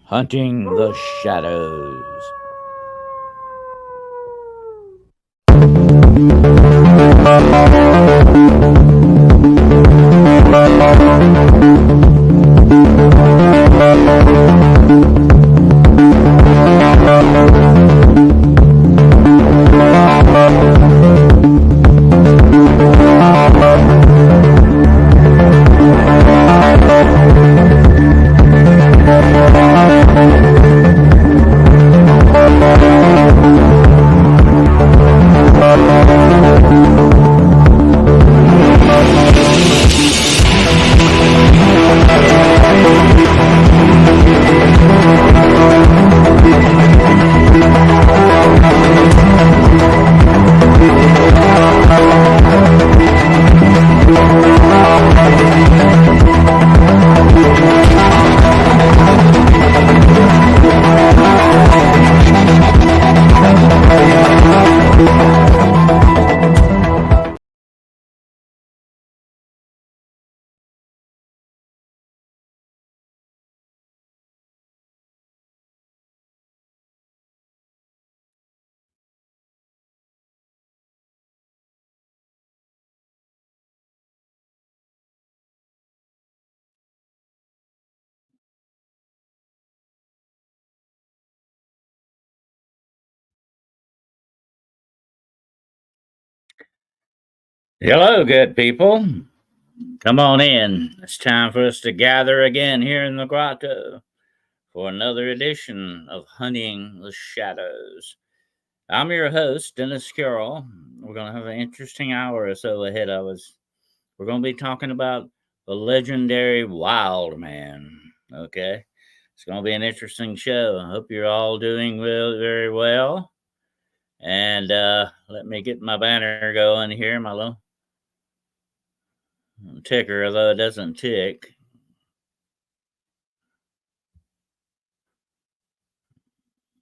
Hunting the Shadows. Hello, good people. Come on in. It's time for us to gather again here in the grotto for another edition of Hunting the Shadows. I'm your host, Dennis Carroll. We're going to have an interesting hour or so ahead of us. We're going to be talking about the legendary Wildman. Okay? It's going to be an interesting show. I hope you're all doing very well. And let me get my banner going here, my little ticker, although it doesn't tick.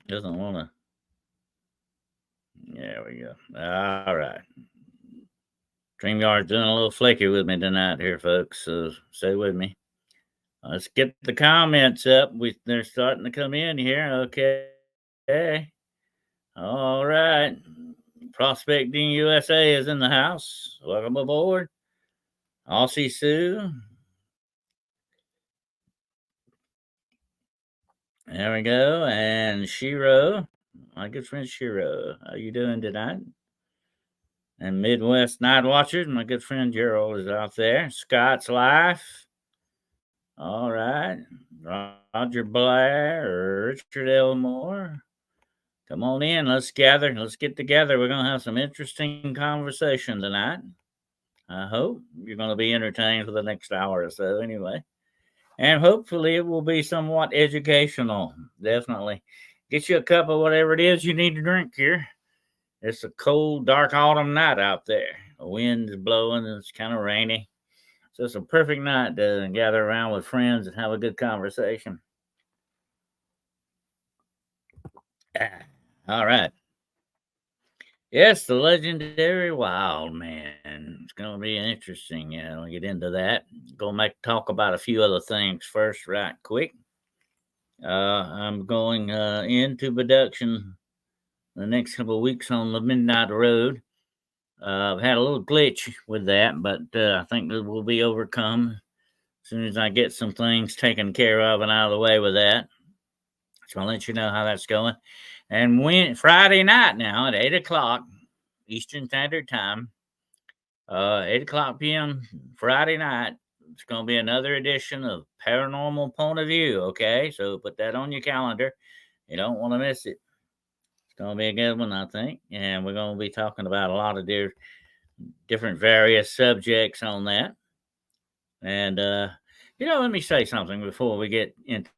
Doesn't want to. There we go. All right. StreamYard's doing a little flaky with me tonight here, folks, so stay with me. Let's get the comments up. They're starting to come in here. Okay. All right. Prospecting USA is in the house. Welcome aboard. Aussie Sue. There we go. And Shiro. My good friend Shiro. How you doing tonight? And Midwest Night Watchers, my good friend Gerald is out there. Scott's Life. All right. Roger Blair, Richard Elmore. Come on in. Let's gather. Let's get together. We're going to have some interesting conversation tonight. I hope you're going to be entertained for the next hour or so, anyway. And hopefully it will be somewhat educational. Definitely. Get you a cup of whatever it is you need to drink here. It's a cold, dark autumn night out there. The wind is blowing and it's kind of rainy. So it's a perfect night to gather around with friends and have a good conversation. All right. Yes, the legendary Wildman. It's going to be interesting. Yeah, we'll get into that. Going to talk about a few other things first, right quick. I'm going into production the next couple of weeks on the Midnight Road. I've had a little glitch with that, but I think it will be overcome as soon as I get some things taken care of and out of the way with that. So I'll let you know how that's going. And Friday night now at 8 o'clock Eastern Standard Time, 8 o'clock p.m. Friday night, it's going to be another edition of Paranormal Point of View, okay? So put that on your calendar. You don't want to miss it. It's going to be a good one, I think. And we're going to be talking about a lot of different various subjects on that. And, let me say something before we get into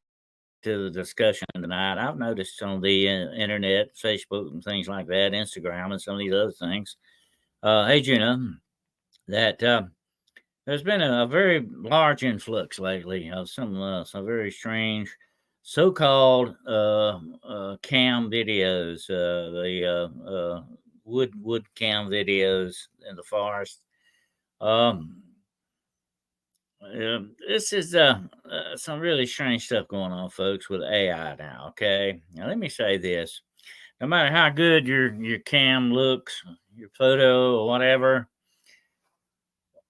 the discussion tonight. I've noticed on the internet, Facebook, and things like that, Instagram, and some of these other things. Hey, Gina, that there's been a very large influx lately of some very strange so-called cam videos, the wood cam videos in the forest. Um, this is some really strange stuff going on, folks, with AI now. Okay, now let me say this: no matter how good your cam looks, your photo or whatever,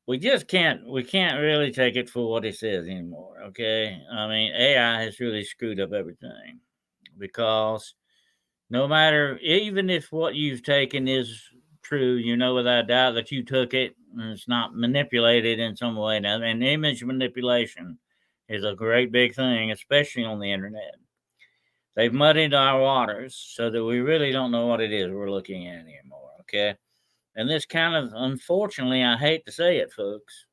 we can't really take it for what it says anymore. Okay, I mean AI has really screwed up everything because no matter, even if what you've taken is true, without doubt that you took it and it's not manipulated in some way. Now, and image manipulation is a great big thing, especially on the internet. They've muddied our waters so that we really don't know what it is we're looking at anymore. Okay. And this kind of, unfortunately, I hate to say it, folks,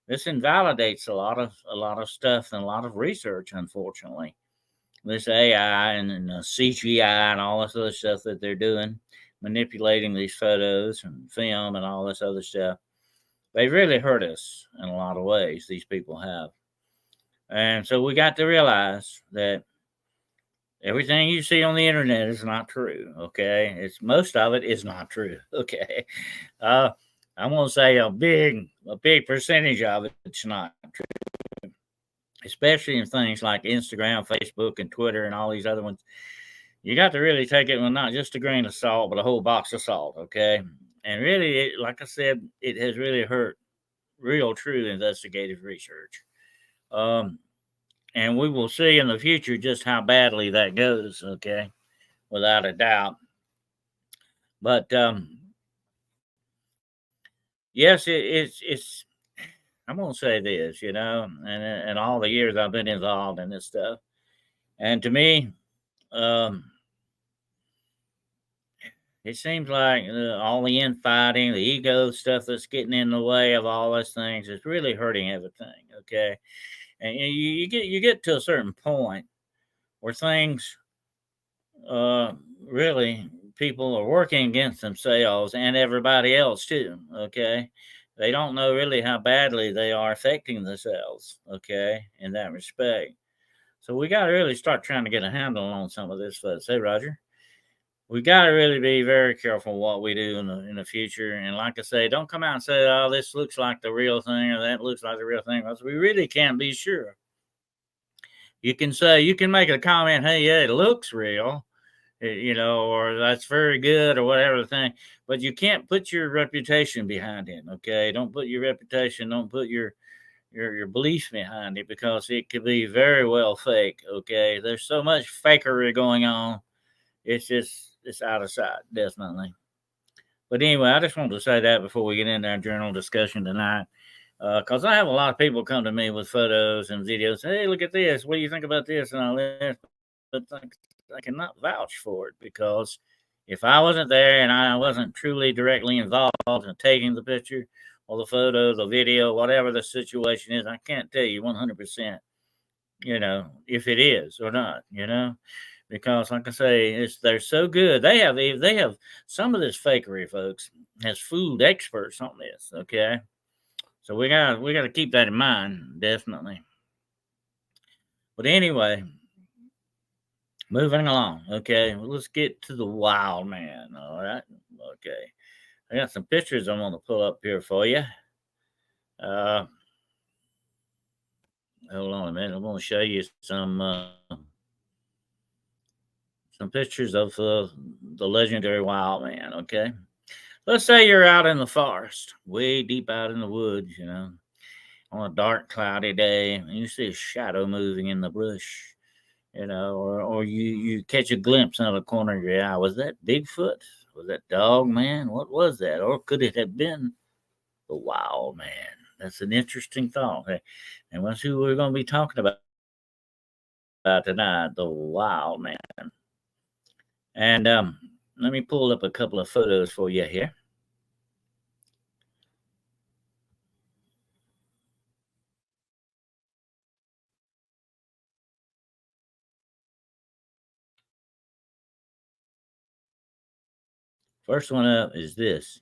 this invalidates a lot of stuff and a lot of research, unfortunately. This AI and CGI and all this other stuff that they're doing, manipulating these photos and film and all this other stuff. They really hurt us in a lot of ways, these people have. And so we got to realize that everything you see on the internet is not true. Okay. It's most of it is not true. Okay. Uh I'm gonna say a big percentage of it's not true. Especially in things like Instagram, Facebook, and Twitter and all these other ones. You got to really take it with not just a grain of salt, but a whole box of salt, okay? And really, like I said, it has really hurt real, true investigative research. Um, and we will see in the future just how badly that goes, okay? Without a doubt. But yes, it's. I'm gonna say this, and all the years I've been involved in this stuff, and to me, um, it seems like all the infighting, the ego stuff that's getting in the way of all those things is really hurting everything. Okay, and you get to a certain point where things really people are working against themselves and everybody else too. Okay, they don't know really how badly they are affecting themselves. Okay, in that respect, so we got to really start trying to get a handle on some of this. Folks. Hey, Roger. We got to really be very careful what we do in the future. And like I say, don't come out and say, "Oh, this looks like the real thing," or "That looks like the real thing," because we really can't be sure. You can make a comment, "Hey, yeah, it looks real," or "That's very good," or whatever the thing. But you can't put your reputation behind it. Okay, don't put your reputation, don't put your beliefs behind it because it could be very well fake. Okay, there's so much fakery going on. It's out of sight, definitely. But anyway, I just wanted to say that before we get into our journal discussion tonight, because I have a lot of people come to me with photos and videos. Hey, look at this. What do you think about this and all this? But I cannot vouch for it because if I wasn't there and I wasn't truly directly involved in taking the picture or the photo, the video, whatever the situation is, I can't tell you 100%, if it is or not. Because like I say, they're so good. They have some of this fakery, folks, has fooled experts on this. Okay, so we got to keep that in mind, definitely. But anyway, moving along. Okay, well, let's get to the wild man. All right. Okay, I got some pictures I'm gonna pull up here for you. Uh, Hold on a minute. I'm gonna show you some pictures of the legendary wild man. Okay. Let's say you're out in the forest, way deep out in the woods, on a dark, cloudy day, and you see a shadow moving in the brush, or you catch a glimpse out of the corner of your eye. Was that Bigfoot? Was that dog man? What was that? Or could it have been the wild man? That's an interesting thought. And that's who we're going to be talking about tonight, the wild man. And let me pull up a couple of photos for you here. First one up is this.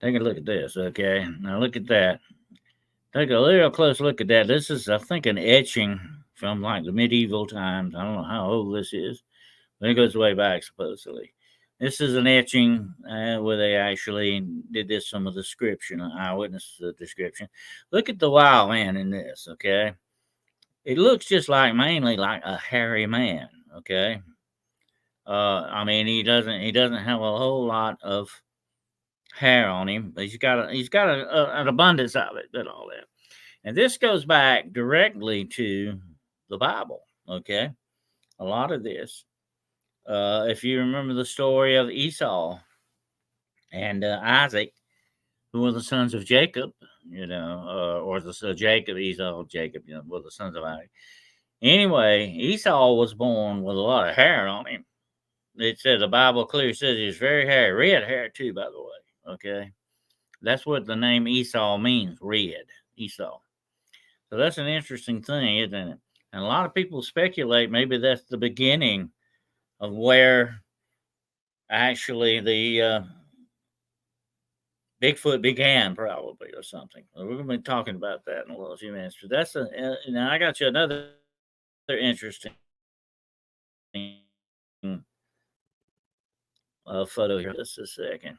Take a look at this, okay? Now look at that. Take a real close look at that. This is, I think, an etching from like the medieval times. I don't know how old this is, but it goes way back supposedly. This is an etching where they actually did this some of the description, eyewitness description. Look at the wild man in this, okay? It looks just like mainly like a hairy man, okay? I mean, he doesn't have a whole lot of hair on him, but an abundance of it, and all that. And this goes back directly to the Bible, okay? A lot of this. If you remember the story of Esau and Isaac, who were the sons of Jacob, or Jacob, Esau, Jacob, were the sons of Isaac. Anyway, Esau was born with a lot of hair on him. It says the Bible clearly says he's very hairy, red hair too, by the way. Okay, that's what the name Esau means, red Esau. So that's an interesting thing, isn't it? And a lot of people speculate maybe that's the beginning of where actually the Bigfoot began, probably, or something. We're going to be talking about that in a little few minutes. But that's now I got you another interesting photo here. Just a second.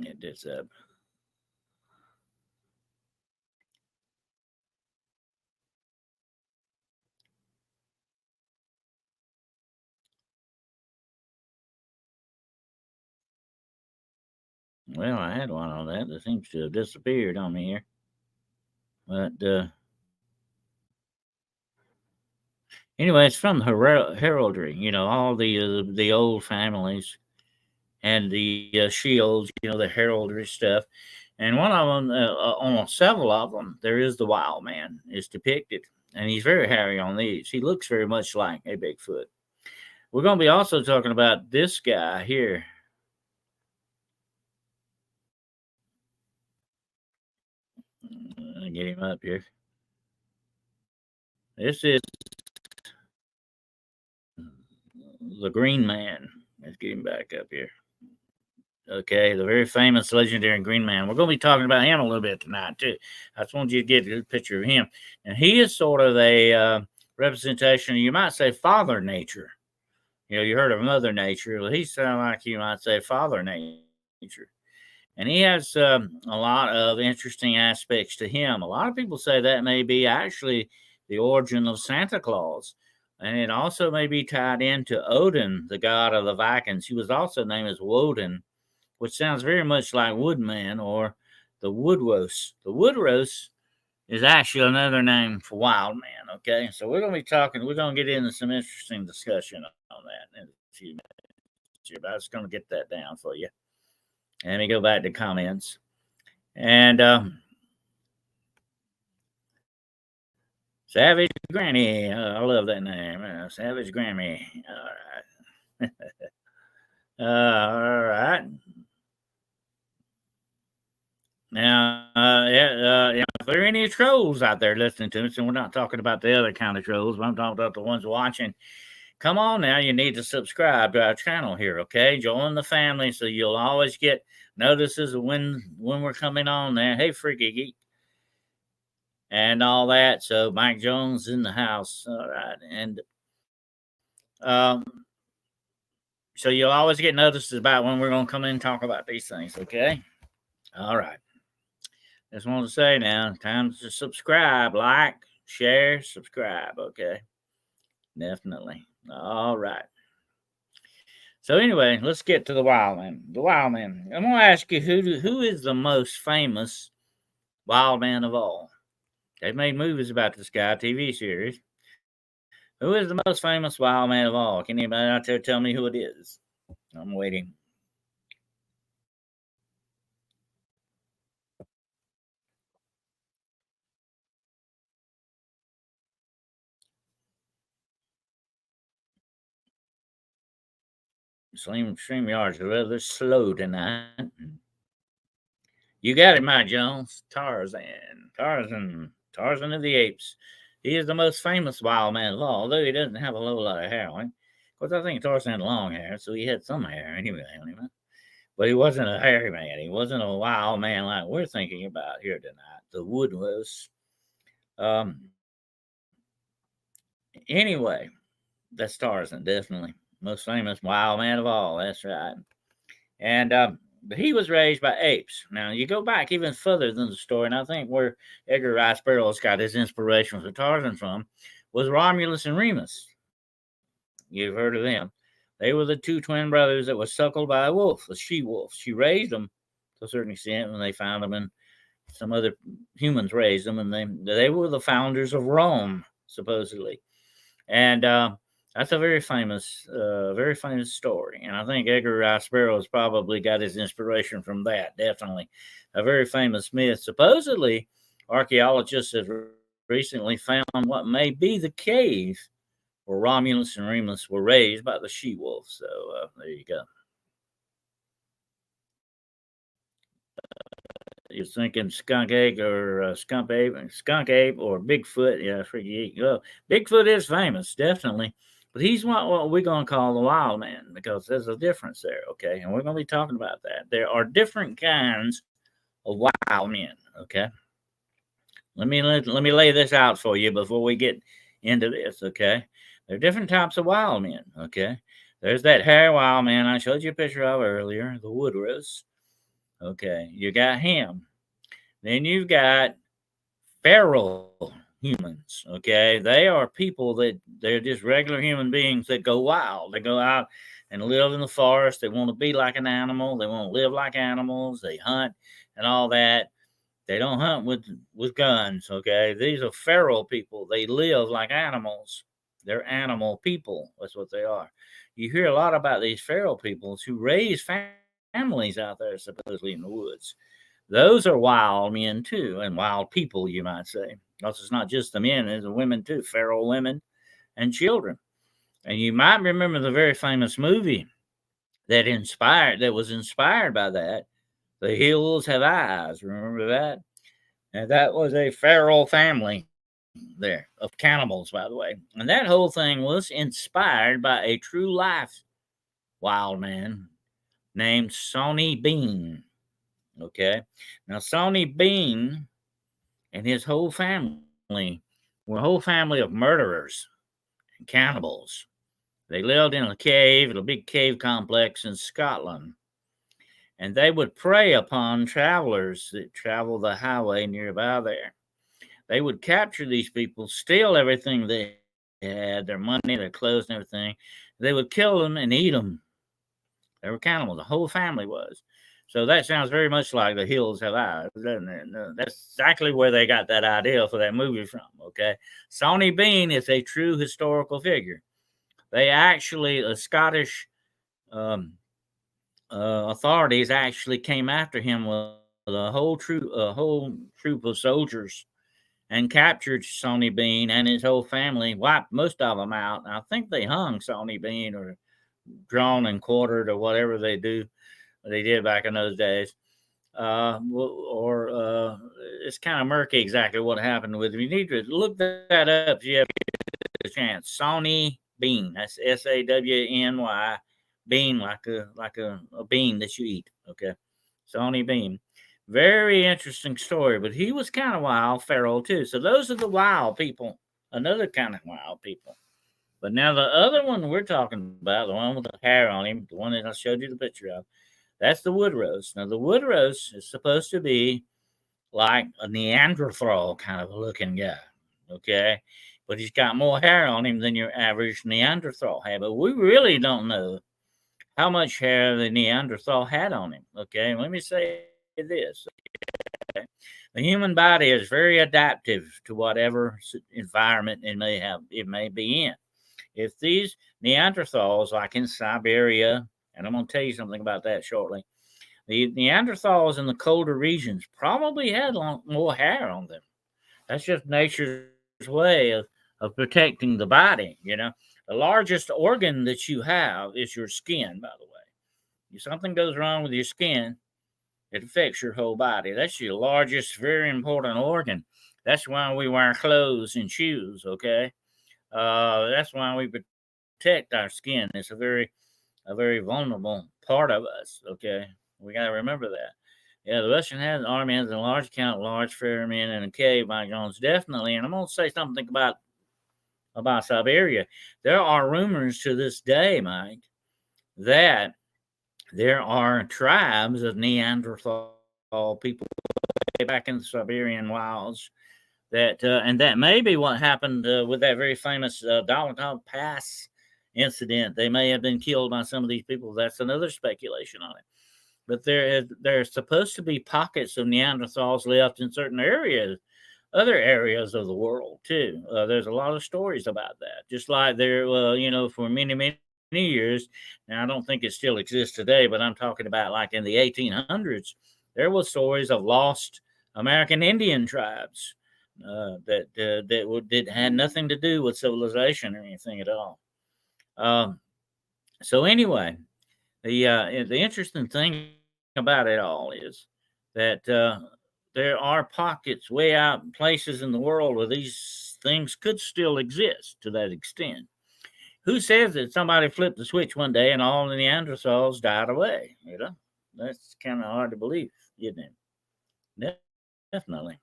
Get this up. Well, I had one on that. That seems to have disappeared on me here. But anyway, it's from heraldry. All the old families and the shields. The heraldry stuff. And one of them, on several of them, there is the wild man is depicted, and he's very hairy on these. He looks very much like a Bigfoot. We're going to be also talking about this guy here. Get him up here. This is the Green Man. Let's get him back up here. Okay, the very famous, legendary Green Man. We're going to be talking about him a little bit tonight, too. I just wanted you to get a good picture of him. And he is sort of a representation, you might say, Father Nature. You heard of Mother Nature. Well, he sounds like you might say Father Nature. And he has a lot of interesting aspects to him. A lot of people say that may be actually the origin of Santa Claus. And it also may be tied into Odin, the god of the Vikings. He was also named as Woden, which sounds very much like Woodman or the Woodrose. The Woodrose is actually another name for wild man. Okay, so we're going to get into some interesting discussion on that in a few minutes here, but I was going to get that down for you. Let me go back to comments. And Savage Granny, I love that name. Savage Granny. All right. All right. Now, if there are any trolls out there listening to us, and we're not talking about the other kind of trolls, but I'm talking about the ones watching, come on now, you need to subscribe to our channel here, okay? Join the family so you'll always get notices of when we're coming on there. Hey, Freaky Geek. And all that. So Mike Jones in the house. All right. And um, so you'll always get notices about when we're going to come in and talk about these things, okay? All right. Just want to say now, time to subscribe, like, share, subscribe, okay? Definitely. All right. So anyway, let's get to the Wild Man. The Wild Man. I'm going to ask you who is the most famous Wild Man of all? They've made movies about this guy, TV series. Who is the most famous Wild Man of all? Can anybody out there tell me who it is? I'm waiting. StreamYard's rather slow tonight. You got it, my Jones. Tarzan of the Apes. He is the most famous wild man of all, though he doesn't have a whole lot of hair on him. Of course, I think Tarzan had long hair, so he had some hair anyway on him. But he wasn't a hairy man. He wasn't a wild man like we're thinking about here tonight. The wood was. Um, anyway, that's Tarzan, definitely. Most famous wild man of all. That's right. And but he was raised by apes. Now you go back even further than the story, and I think where Edgar Rice Burroughs got his inspiration for Tarzan from was Romulus and Remus. You've heard of them. They were the two twin brothers that were suckled by a wolf, a she wolf. She raised them to a certain extent when they found them, and some other humans raised them, and they were the founders of Rome, supposedly. And that's a very famous story. And I think Edgar Rice Burroughs probably got his inspiration from that. Definitely, a very famous myth. Supposedly, archaeologists have recently found what may be the cave where Romulus and Remus were raised by the she wolf. So there you go. You're thinking skunk ape or skunk ape or Bigfoot. Yeah, freaky. Well, Bigfoot is famous, definitely, but he's not what we're going to call the wild man because there's a difference there. Okay, and we're going to be talking about that. There are different kinds of wild men. Okay, let me lay this out for you before we get into this. Okay, there are different types of wild men. Okay, there's that hairy wild man I showed you a picture of earlier, the woodrose. Okay, you got him. Then you've got feral humans. Okay, they are people that they're just regular human beings that go wild. They go out and live in the forest. They want to be like an animal. They want to live like animals. They hunt and all that. They don't hunt with guns. Okay, these are feral people. They live like animals. They're animal people. That's what they are. You hear a lot about these feral peoples who raise families out there, supposedly in the woods. Those are wild men too, and wild people, you might say. Because it's not just the men, there's the women too, feral women and children. And you might remember the very famous movie that was inspired by that. The Hills Have Eyes. Remember that? And that was a feral family there of cannibals, by the way. And that whole thing was inspired by a true life wild man named Sonny Bean. Okay. Now, Sonny Bean and his whole family were a whole family of murderers and cannibals. They lived in a big cave complex in Scotland. And they would prey upon travelers that travel the highway nearby there. They would capture these people, steal everything they had, their money, their clothes, and everything. They would kill them and eat them. They were cannibals. The whole family was. So that sounds very much like The Hills Have Eyes, doesn't it? That's exactly where they got that idea for that movie from, okay? Sonny Bean is a true historical figure. They actually, the Scottish authorities actually came after him with a whole troop of soldiers and captured Sonny Bean and his whole family, wiped most of them out. I think they hung Sonny Bean or drawn and quartered or whatever they did back in those days. It's kind of murky exactly what happened with him. You need to look that up if you have a chance. Sonny Bean. That's Sawny. Bean, like a bean that you eat. Okay, Sonny Bean. Very interesting story, but he was kind of wild, feral too. So those are the wild people. Another kind of wild people. But now the other one we're talking about, the one with the hair on him, the one that I showed you the picture of, that's the woodrose. Now the woodrose is supposed to be like a Neanderthal kind of looking guy, okay? But he's got more hair on him than your average Neanderthal had. But we really don't know how much hair the Neanderthal had on him, okay? Let me say this. Okay? The human body is very adaptive to whatever environment it may be in. If these Neanderthals, like in Siberia, and I'm going to tell you something about that shortly, the Neanderthals in the colder regions probably had more hair on them. That's just nature's way of protecting the body, you know. The largest organ that you have is your skin, by the way. If something goes wrong with your skin, it affects your whole body. That's your largest, very important organ. That's why we wear clothes and shoes, okay? That's why we protect our skin. It's a very vulnerable part of us, okay? We got to remember that. Yeah, the Russian army has a large count of large fair men in a cave, Mike Jones, definitely. And I'm going to say something about Siberia. There are rumors to this day, Mike, that there are tribes of Neanderthal people back in the Siberian wilds and that may be what happened with that very famous Dolokhov Pass incident. They may have been killed by some of these people. That's another speculation on it. But there's supposed to be pockets of Neanderthals left in certain areas, other areas of the world too. There's a lot of stories about that. Just like there, for many years. Now I don't think it still exists today, but I'm talking about like in the 1800s, there was stories of lost American Indian tribes that had nothing to do with civilization or anything at all. So anyway, the interesting thing about it all is that there are pockets way out in places in the world where these things could still exist to that extent. Who says that somebody flipped the switch one day and all the Neanderthals died away? That's kind of hard to believe, isn't it? Definitely.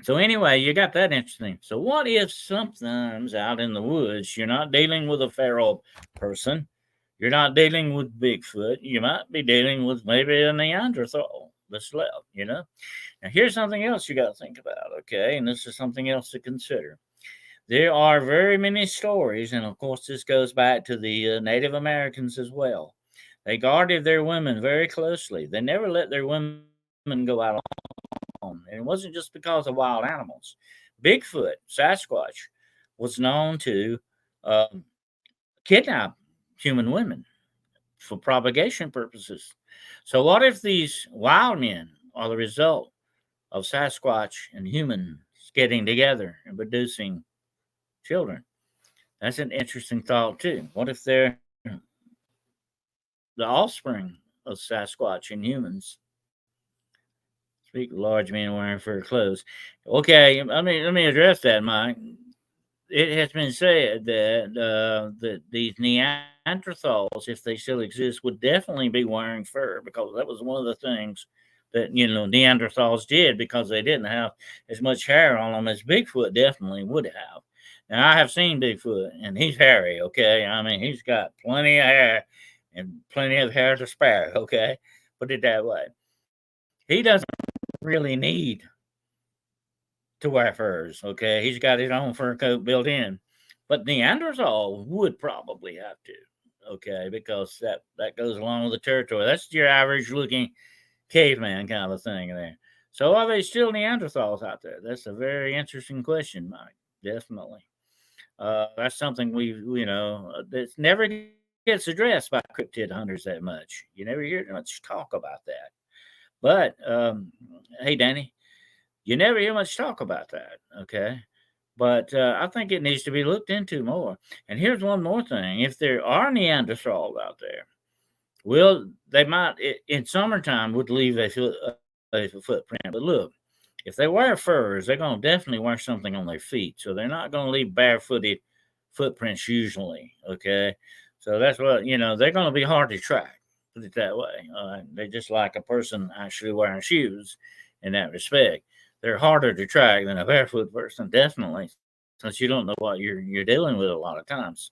So anyway, you got that interesting. So what if sometimes out in the woods you're not dealing with a feral person, you're not dealing with Bigfoot, you might be dealing with maybe a Neanderthal that's left, Now here's something else you got to think about, okay? And this is something else to consider. There are very many stories, and of course this goes back to the Native Americans as well. They guarded their women very closely. They never let their women go out alone. And it wasn't just because of wild animals. Bigfoot, Sasquatch, was known to kidnap human women for propagation purposes. So, what if these wild men are the result of Sasquatch and humans getting together and producing children? That's an interesting thought, too. What if they're the offspring of Sasquatch and humans? Speak of large men wearing fur clothes. Okay, let me address that, Mike. It has been said that these Neanderthals, if they still exist, would definitely be wearing fur because that was one of the things that Neanderthals did because they didn't have as much hair on them as Bigfoot definitely would have. Now I have seen Bigfoot and he's hairy. Okay, I mean he's got plenty of hair and plenty of hair to spare. Okay, put it that way. He doesn't really need to wear furs. Okay, he's got his own fur coat built in, but Neanderthal would probably have to. Okay, because that goes along with the territory. That's your average looking caveman kind of thing there. So are they still Neanderthals out there? That's a very interesting question, Mike. Definitely. That's something that's never gets addressed by cryptid hunters that much. You never hear much talk about that. But hey, Danny, you never hear much talk about that, okay? But I think it needs to be looked into more. And here's one more thing: if there are Neanderthals out there, well, they might in summertime would leave a footprint. But look, if they wear furs, they're going to definitely wear something on their feet, so they're not going to leave barefooted footprints usually. Okay, so that's what they're going to be hard to track. Put it that way. They're just like a person actually wearing shoes in that respect. They're harder to track than a barefoot person, definitely, since you don't know what you're dealing with a lot of times.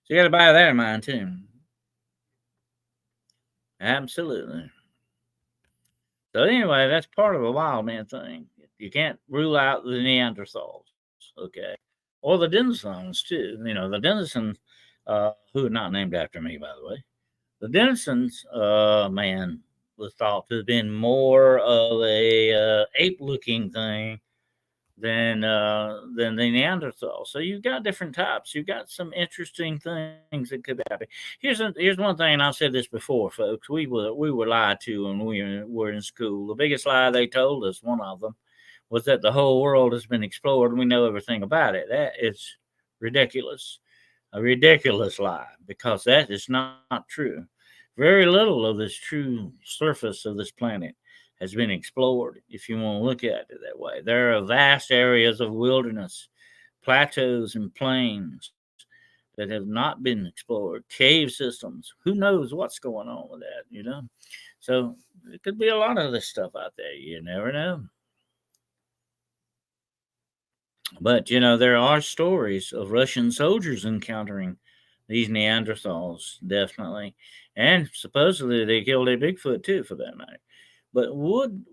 So you got to bear that in mind too. Absolutely. So anyway, that's part of the wild man thing. You can't rule out the Neanderthals, okay, or the Denisons too. The Denisons, who are not named after me, by the way. The Denisons, man, was thought to have been more of a ape-looking thing than the Neanderthal. So you've got different types. You've got some interesting things that could happen. Here's one thing, and I've said this before, folks. We were lied to when we were in school. The biggest lie they told us, one of them, was that the whole world has been explored and we know everything about it. That is ridiculous, a ridiculous lie, because that is not true. Very little of this true surface of this planet has been explored, if you want to look at it that way. There are vast areas of wilderness, plateaus, and plains that have not been explored, cave systems. Who knows what's going on with that? So it could be a lot of this stuff out there. You never know. But there are stories of Russian soldiers encountering these Neanderthals, definitely, and supposedly they killed a Bigfoot too, for that matter. But would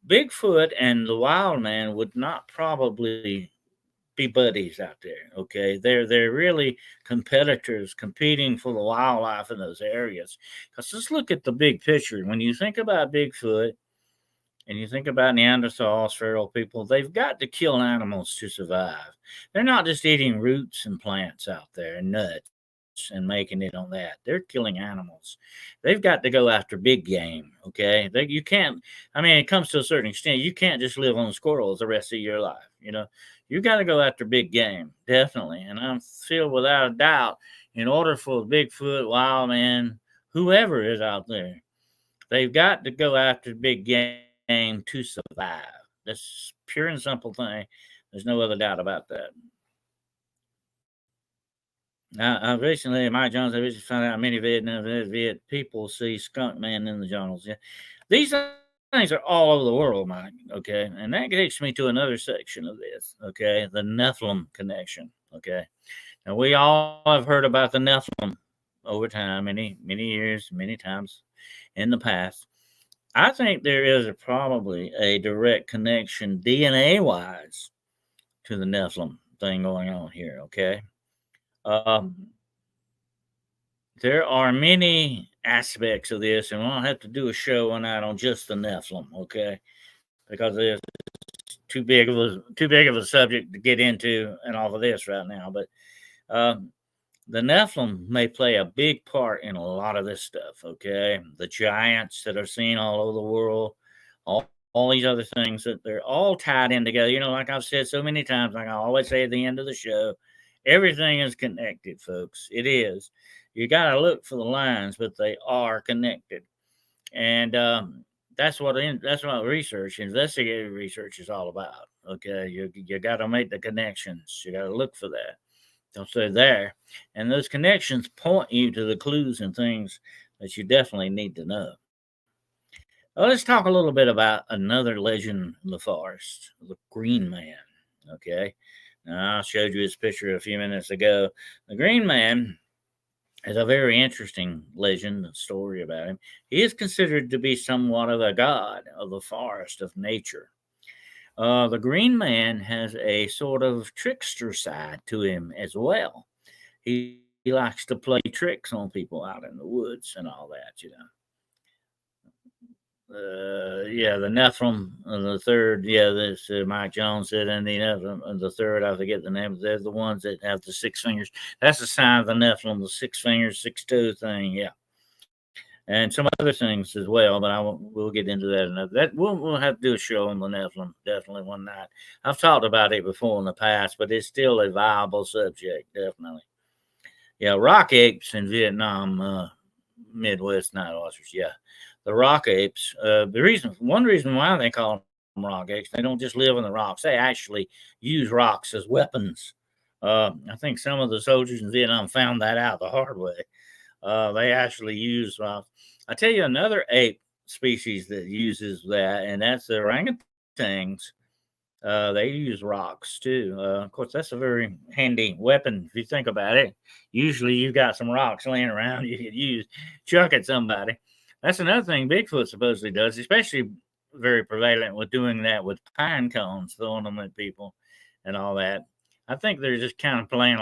Bigfoot and the wild man would not probably be buddies out there? Okay, they're really competitors competing for the wildlife in those areas. Because let's look at the big picture. When you think about Bigfoot and you think about Neanderthals, feral people, they've got to kill animals to survive. They're not just eating roots and plants out there and nuts and making it on that. They're killing animals. They've got to go after big game. Okay, you can't. I mean, it comes to a certain extent. You can't just live on squirrels the rest of your life. You got to go after big game, definitely. And I feel without a doubt, in order for Bigfoot, wild man, whoever is out there, they've got to go after big game to survive. That's pure and simple thing. There's no other doubt about that. Now, recently, Mike Jones, I recently found out many Viet people see skunk man in the jungles. Yeah, these things are all over the world, Mike. Okay, and that takes me to another section of this. Okay, the Nephilim connection. Okay, now we all have heard about the Nephilim over time, many years, many times in the past. I think there is probably a direct connection DNA wise to the Nephilim thing going on here. Okay. Um, there are many aspects of this, and we'll have to do a show on that on just the Nephilim, okay? Because it's too big of a subject to get into and all of this right now. But um, the Nephilim may play a big part in a lot of this stuff, okay? The giants that are seen all over the world, all these other things, that they're all tied in together. Like I've said so many times, like I always say at the end of the show, everything is connected, folks. It is. You got to look for the lines, but they are connected. And that's what research, investigative research, is all about. Okay, you got to make the connections. You got to look for that. Don't say there, and those connections point you to the clues and things that you definitely need to know. Well, let's talk a little bit about another legend in the forest, the Green Man. Okay, now I showed you his picture a few minutes ago. The Green Man is a very interesting legend and story about him. He is considered to be somewhat of a god of the forest of nature. The Green Man has a sort of trickster side to him as well. He likes to play tricks on people out in the woods and all that. Yeah, the Nephilim, the third. Yeah, this Mike Jones said, and the Nephilim, the third. I forget the name. They're the ones that have the six fingers. That's the sign of the Nephilim, the six fingers, 6 toe thing. Yeah, and some other things as well. But we'll get into that another. We'll have to do a show on the Nephilim definitely one night. I've talked about it before in the past, but it's still a viable subject, definitely. Yeah, rock apes in Vietnam, Midwest night watchers. Yeah, the rock apes. One reason why they call them rock apes, they don't just live in the rocks. They actually use rocks as weapons. I think some of the soldiers in Vietnam found that out the hard way. They actually use rocks. I tell you another ape species that uses that, and that's the orangutans. They use rocks too. Of course, that's a very handy weapon if you think about it. Usually, you got some rocks laying around you could use, chuck at somebody. That's another thing Bigfoot supposedly does, especially very prevalent with doing that with pine cones, throwing them at people and all that. I think they're just kind of playing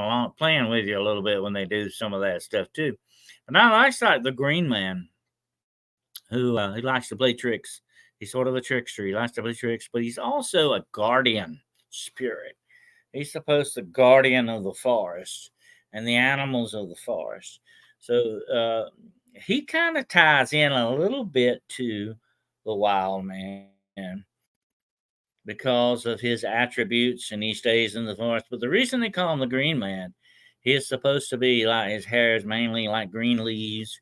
with you a little bit when they do some of that stuff too. But I like the Green Man, who he likes to play tricks. He's sort of a trickster. He likes to play tricks, but he's also a guardian spirit. He's supposed to guardian of the forest and the animals of the forest. So he kind of ties in a little bit to the wild man. because of his attributes, and he stays in the forest. But the reason they call him the Green Man, he is supposed to be like his hair is mainly like green leaves,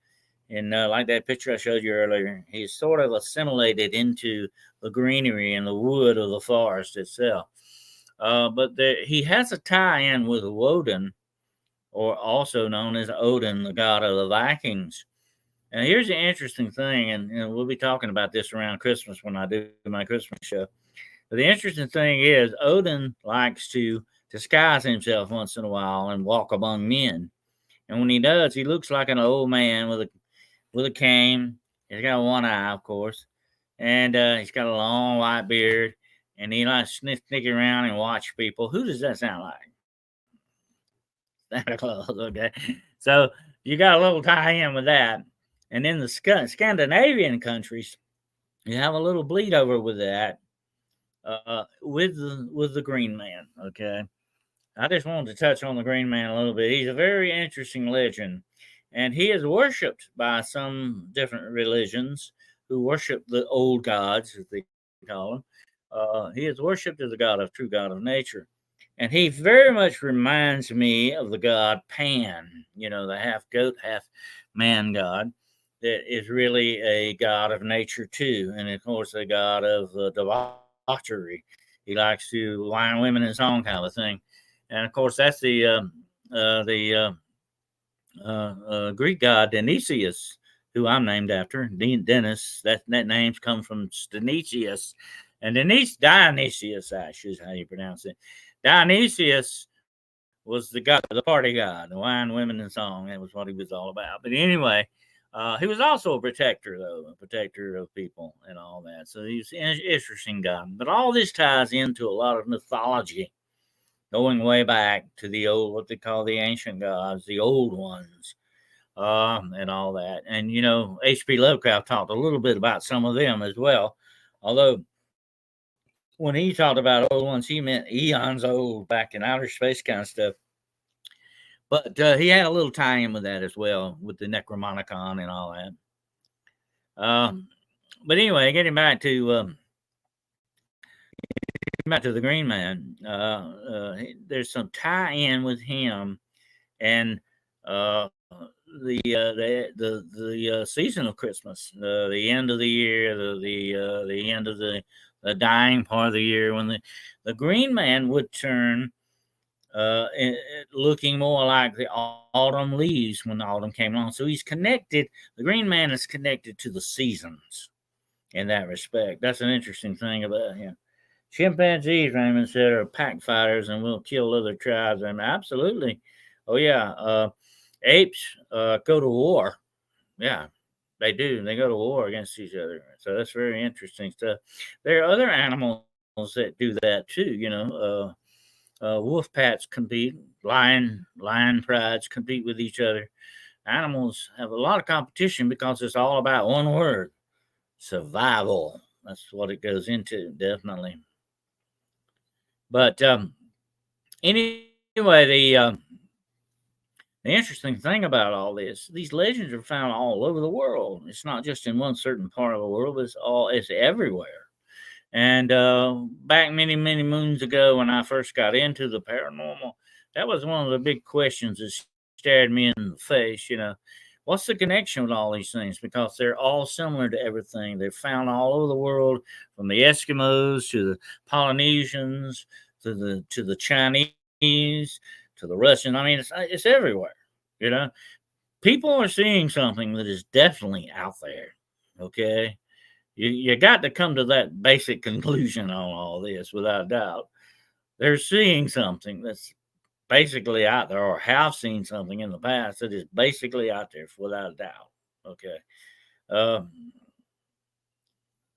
and like that picture I showed you earlier, he's sort of assimilated into the greenery and the wood of the forest itself. He has a tie-in with Woden, or also known as Odin, the god of the Vikings. And here's the interesting thing, and we'll be talking about this around Christmas when I do my Christmas show. But the interesting thing is, Odin likes to disguise himself once in a while and walk among men. And when he does, he looks like an old man with a cane. He's got one eye, of course, and he's got a long white beard. And he likes to snick around and watch people. Who does that sound like? Santa Claus. Okay, so you got a little tie-in with that. And in the Scandinavian countries, you have a little bleed over with that, with the Green Man. Okay, I just wanted to touch on the Green Man a little bit. He's a very interesting legend, and he is worshipped by some different religions who worship the old gods, as they call him. He is worshipped as a god of true god of nature, and he very much reminds me of the god Pan. You know, the half goat, half man god. That is really a god of nature too, and of course a god of debauchery. He likes to wine women in song, kind of a thing. And of course, that's the Greek god Dionysius, who I'm named after, Dennis. That name's come from Dionysius, and Dionysius, actually, is how you pronounce it. Dionysius was the god, the party god, the wine, women, and song. That was what he was all about. But anyway, he was also a protector, though, a protector of people and all that. So he's an interesting god. But all this ties into a lot of mythology, going way back to the old, what they call the ancient gods, the old ones, and all that. And, you know, H.P. Lovecraft talked a little bit about some of them as well. Although, when he talked about old ones, he meant eons old, back in outer space kind of stuff. But he had a little tie in with that as well, with the Necromonicon and all that. But anyway, back to the Green Man. There's some tie in with him and the season of Christmas, the end of the year, the end of the dying part of the year, when the Green Man would turn looking more like the autumn leaves when the autumn came along. So he's connected. The Green Man is connected to the seasons in that respect. That's an interesting thing about him. Chimpanzees, Raymond said, are pack fighters and will kill other tribes. And absolutely. Oh, yeah. Apes go to war. Yeah, they do. They go to war against each other. So that's very interesting stuff. There are other animals that do that too. You know, wolf packs compete, lion prides compete with each other. Animals have a lot of competition because it's all about one word: survival. That's what it goes into, definitely. But anyway, the interesting thing about all this, these legends are found all over the world. It's not just in one certain part of the world, but it's everywhere. And back many, many moons ago, when I first got into the paranormal, that was one of the big questions that stared me in the face. You know, what's the connection with all these things? Because they're all similar to everything. They're found all over the world, from the Eskimos to the Polynesians to the Chinese to the Russians. I mean, it's everywhere. You know, people are seeing something that is definitely out there. Okay, you got to come to that basic conclusion on all this without doubt. They're seeing something that's basically out there, or have seen something in the past that is basically out there without a doubt. Okay, uh,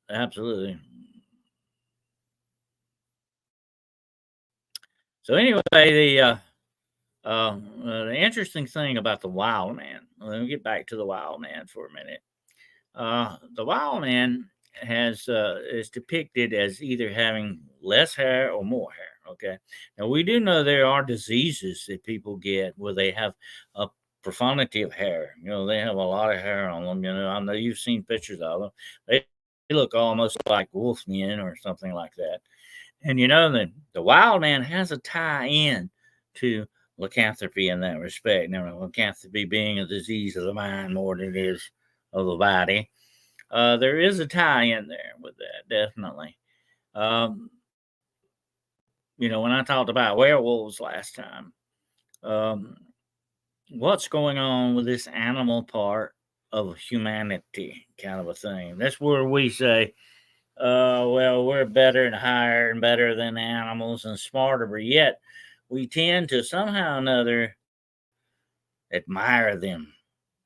absolutely. So anyway, the interesting thing about the Wild Man. Let me get back to the Wild Man for a minute. The Wild Man is depicted as either having less hair or more hair. Okay, now we do know there are diseases that people get where they have a profundity of hair. You know, they have a lot of hair on them. You know, I know you've seen pictures of them. They look almost like wolf men or something like that. And you know that the wild man has a tie in to lycanthropy in that respect. Now, lycanthropy being a disease of the mind more than it is of the body. There is a tie in there with that, definitely. Um, when I talked about werewolves last time, um, what's going on with this animal part of humanity kind of a thing? That's where we say, well, we're better and higher and better than animals and smarter, but yet we tend to somehow or another admire them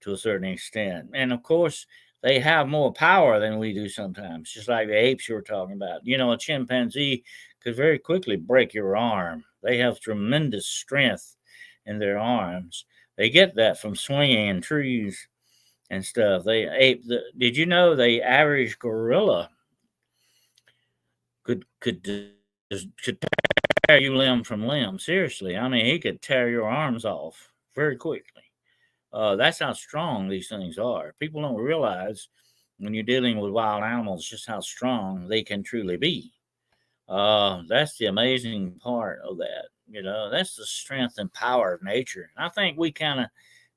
to a certain extent. And of course, they have more power than we do sometimes, just like the apes you were talking about. A chimpanzee could very quickly break your arm. They have tremendous strength in their arms. They get that from swinging in trees and stuff. Did you know the average gorilla could tear you limb from limb? Seriously, I mean, he could tear your arms off very quickly. That's how strong these things are. People don't realize when you're dealing with wild animals just how strong they can truly be. That's the amazing part of that. That's the strength and power of nature. I think we kind of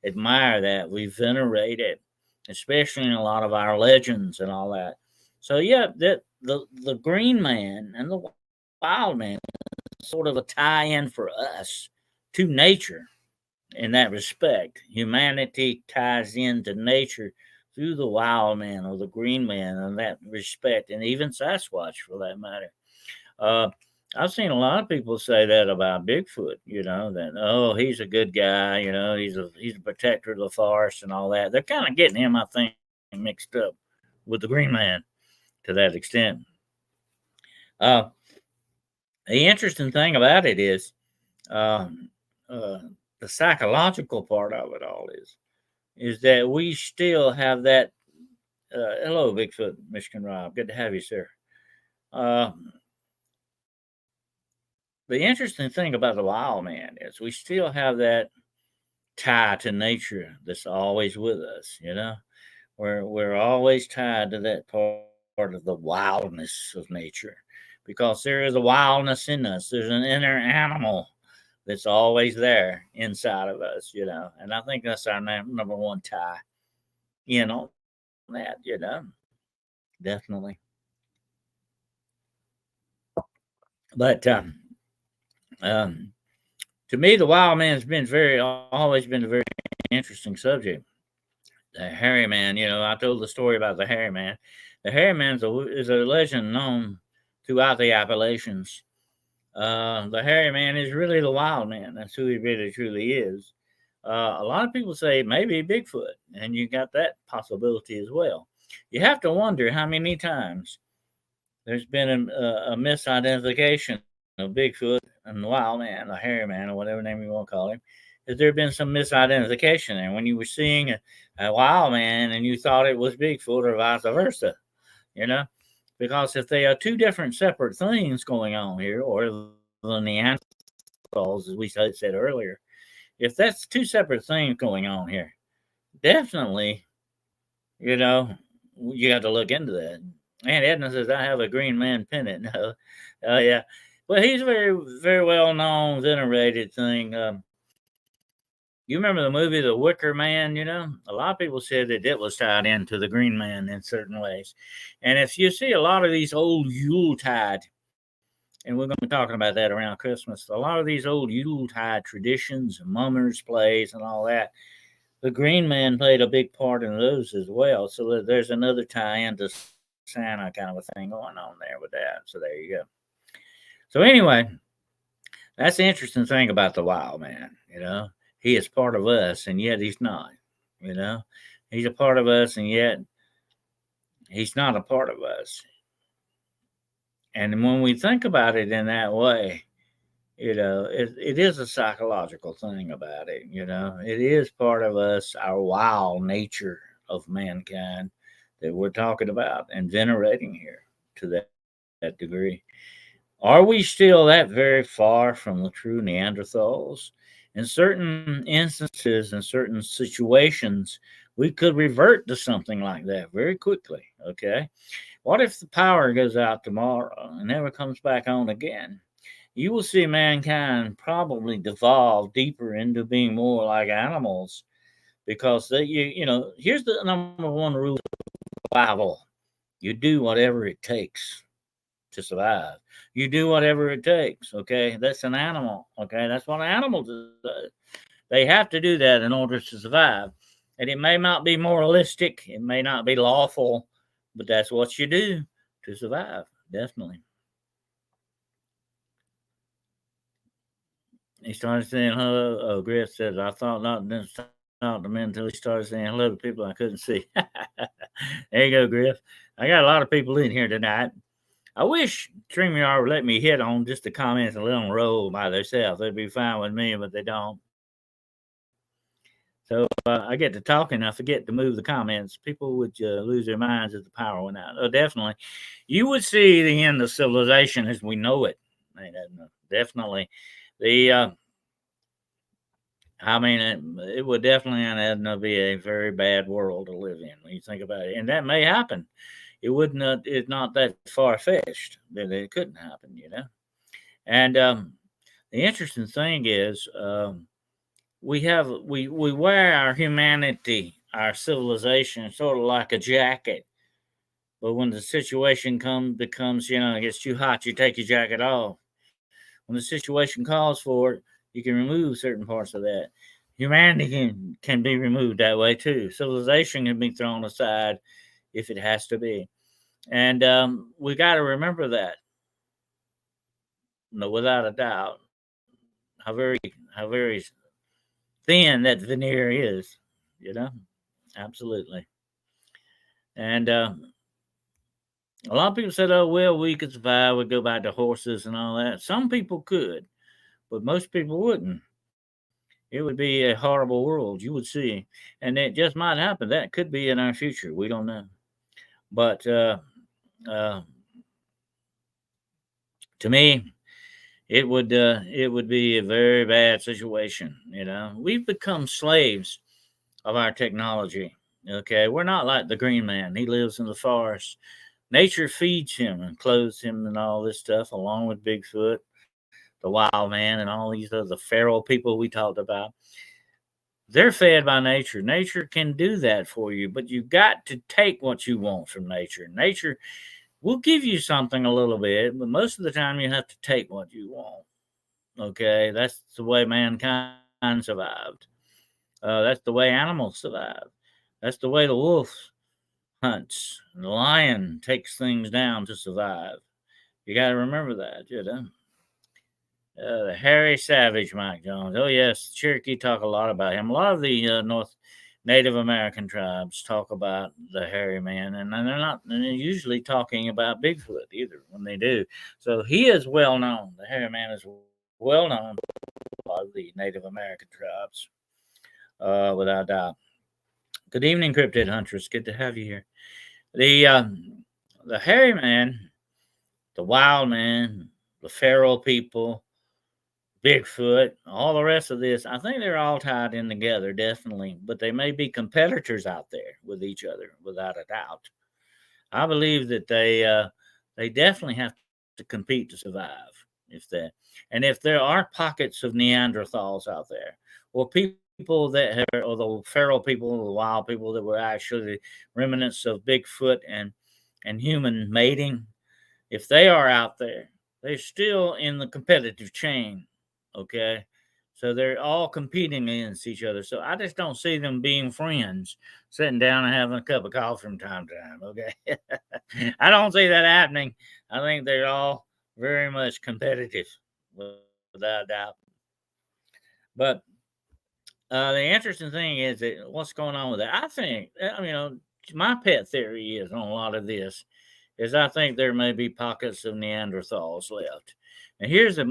admire that. We venerate it, especially in a lot of our legends and all that. So yeah, that the green man and the wild man is sort of a tie-in for us to nature in that respect. Humanity ties into nature through the wild man or the green man in that respect, and even Sasquatch for that matter. Uh, I've seen a lot of people say that about Bigfoot. That he's a good guy. He's a protector of the forest and all that. They're kind of getting him, I think, mixed up with the Green Man to that extent. Uh, the interesting thing about it is um, uh, the psychological part of it all is that we still have that. Hello, Bigfoot, Michigan Rob. Good to have you, sir. Uh, the interesting thing about the wild man is we still have that tie to nature that's always with us. We're always tied to that part of the wildness of nature because there is a wildness in us. There's an inner animal that's always there inside of us. And I think that's our number one tie on that. Definitely. But um, to me, the wild man has been always been a very interesting subject. The hairy man, I told the story about the hairy man. The hairy man is a legend known throughout the Appalachians. The hairy man is really the wild man. That's who he really truly is. A lot of people say maybe Bigfoot, and you got that possibility as well. You have to wonder how many times there's been a misidentification of Bigfoot and the wild man, the hairy man, or whatever name you want to call him. Has there been some misidentification there when you were seeing a wild man and you thought it was Bigfoot or vice versa? You know, because if they are two different separate things going on here, or the Neanderthals, as we said earlier, if that's two separate things going on here, definitely, you know, you got to look into that. And Edna says, I have a green man pennant. No. Yeah. Well, he's a very, very well known, venerated thing. You remember the movie The Wicker Man? A lot of people said that it was tied into the Green Man in certain ways. And if you see a lot of these old Yuletide, and we're going to be talking about that around Christmas, a lot of these old Yuletide traditions, and mummers plays, and all that, the Green Man played a big part in those as well. So there's another tie into Santa kind of a thing going on there with that. So there you go. So anyway, that's the interesting thing about the wild man. He is part of us, and yet he's not. He's a part of us, and yet he's not a part of us. And when we think about it in that way, it is a psychological thing about it. It is part of us, our wild nature of mankind that we're talking about and venerating here to that degree. Are we still that very far from the true Neanderthals? In certain instances, in certain situations, we could revert to something like that very quickly. Okay. What if the power goes out tomorrow and never comes back on again? You will see mankind probably devolve deeper into being more like animals because here's the number one rule of survival: you do whatever it takes to survive. You do whatever it takes. Okay, that's an animal. Okay, that's what animals do. They have to do that in order to survive. And it may not be moralistic, it may not be lawful, but that's what you do to survive. Definitely. He started saying hello. Oh, Griff says, I thought not to talk to men until he started saying hello to people I couldn't see. There you go, Griff. I got a lot of people in here tonight. I wish StreamYard would let me hit on just the comments and let them roll by themselves. They'd be fine with me, but they don't. So I get to talking, I forget to move the comments. People would lose their minds if the power went out. Oh, definitely. You would see the end of civilization as we know it. Definitely. The I mean, it would definitely end up be a very bad world to live in when you think about it, and that may happen. It would not. It's not that far fetched that it couldn't happen, And the interesting thing is, we wear our humanity, our civilization, sort of like a jacket. But when the situation becomes, it gets too hot, you take your jacket off. When the situation calls for it, you can remove certain parts of that. Humanity can be removed that way too. Civilization can be thrown aside if it has to be, and we got to remember that, no, without a doubt, how very thin that veneer is, you know, absolutely. And a lot of people said, "Oh well, we could survive. We'd go back to horses and all that." Some people could, but most people wouldn't. It would be a horrible world, you would see, and it just might happen. That could be in our future. We don't know, but uh, to me, it would be a very bad situation. We've become slaves of our technology. Okay, we're not like the Green Man. He lives in the forest. Nature feeds him and clothes him and all this stuff, along with Bigfoot, the Wild Man, and all these other feral people we talked about. They're fed by nature. Nature can do that for you, but you got to take what you want from nature. Nature will give you something a little bit, but most of the time you have to take what you want. Okay, that's the way mankind survived. That's the way animals survive. That's the way the wolf hunts. The lion takes things down to survive. You got to remember that. The hairy savage, Mike Jones. Oh yes, Cherokee talk a lot about him. A lot of the North Native American tribes talk about the hairy man, and they're usually talking about Bigfoot either when they do. So he is well known. The hairy man is well known by a lot of the Native American tribes, without doubt. Good evening, Cryptid Huntress. Good to have you here. The hairy man, the wild man, the feral people, Bigfoot, all the rest of this, I think they're all tied in together, definitely. But they may be competitors out there with each other, without a doubt. I believe that they definitely have to compete to survive. If there are pockets of Neanderthals out there, or people or the feral people, the wild people that were actually remnants of Bigfoot and human mating, if they are out there, they're still in the competitive chain. Okay. So they're all competing against each other. So I just don't see them being friends, sitting down and having a cup of coffee from time to time. Okay. I don't see that happening. I think they're all very much competitive, without a doubt. But the interesting thing is that what's going on with that? I think, my pet theory is on a lot of this is I think there may be pockets of Neanderthals left. And here's the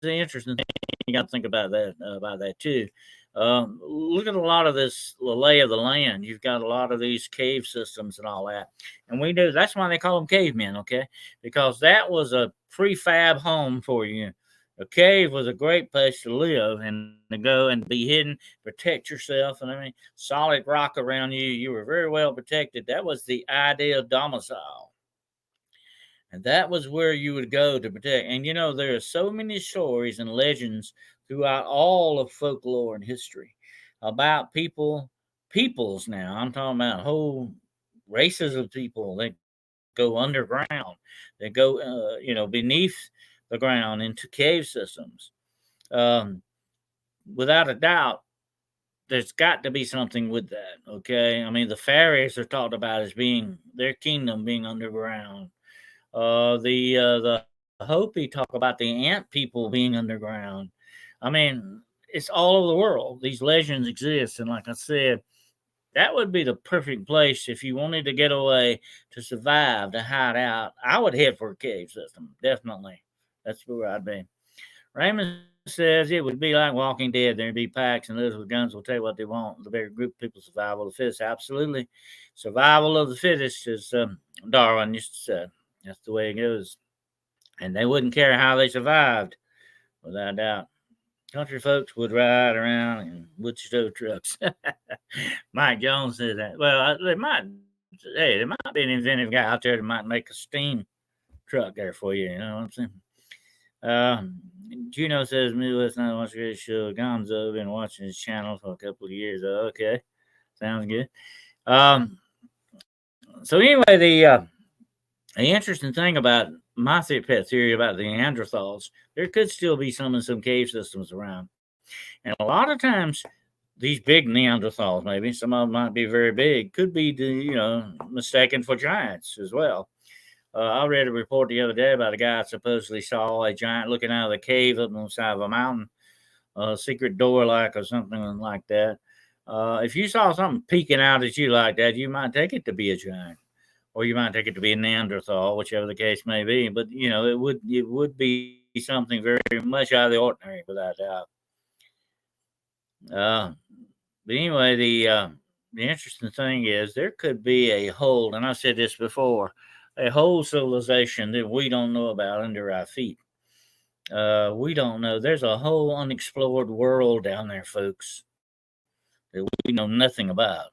interesting thing you got to think about that too. Look at a lot of this the lay of the land. You've got a lot of these cave systems and all that, and that's why they call them cavemen, okay? Because that was a prefab home for you. A cave was a great place to live and to go and be hidden, protect yourself, and solid rock around you. You were very well protected. That was the ideal domicile. And that was where you would go to protect. And there are so many stories and legends throughout all of folklore and history about peoples now. I'm talking about whole races of people that go underground, that go, beneath the ground into cave systems. Um, Without a doubt, there's got to be something with that. Okay, I mean the fairies are talked about as being their kingdom being underground. The Hopi talk about the ant people being underground. I mean, it's all over the world. These legends exist, and like I said, that would be the perfect place if you wanted to get away, to survive, to hide out. I would head for a cave system, definitely. That's where I'd be. Raymond says it would be like Walking Dead. There'd be packs, and those with guns will take what they want. The bigger group of people, survival of the fittest. Absolutely. Survival of the fittest, as Darwin used to say. That's the way it goes. And they wouldn't care how they survived, without a doubt. Country folks would ride around in wood stove trucks. Mike Jones says that. Well, there might be an inventive guy out there that might make a steam truck there for you. You know what I'm saying? Juno says, Midwest not watch the show. Gonzo been watching his channel for a couple of years. Okay, sounds good. So anyway, the interesting thing about my pet theory about the Neanderthals, there could still be some in some cave systems around, and a lot of times these big Neanderthals, maybe some of them might be very big, could be mistaken for giants as well. I read a report the other day about a guy that supposedly saw a giant looking out of the cave up on the side of a mountain, a secret door like or something like that. If you saw something peeking out at you like that, you might take it to be a giant, or you might take it to be a Neanderthal, whichever the case may be. But it would be something very much out of the ordinary, without doubt. But anyway, the interesting thing is there could be a whole, and I said this before, a whole civilization that we don't know about under our feet. We don't know. There's a whole unexplored world down there, folks, that we know nothing about.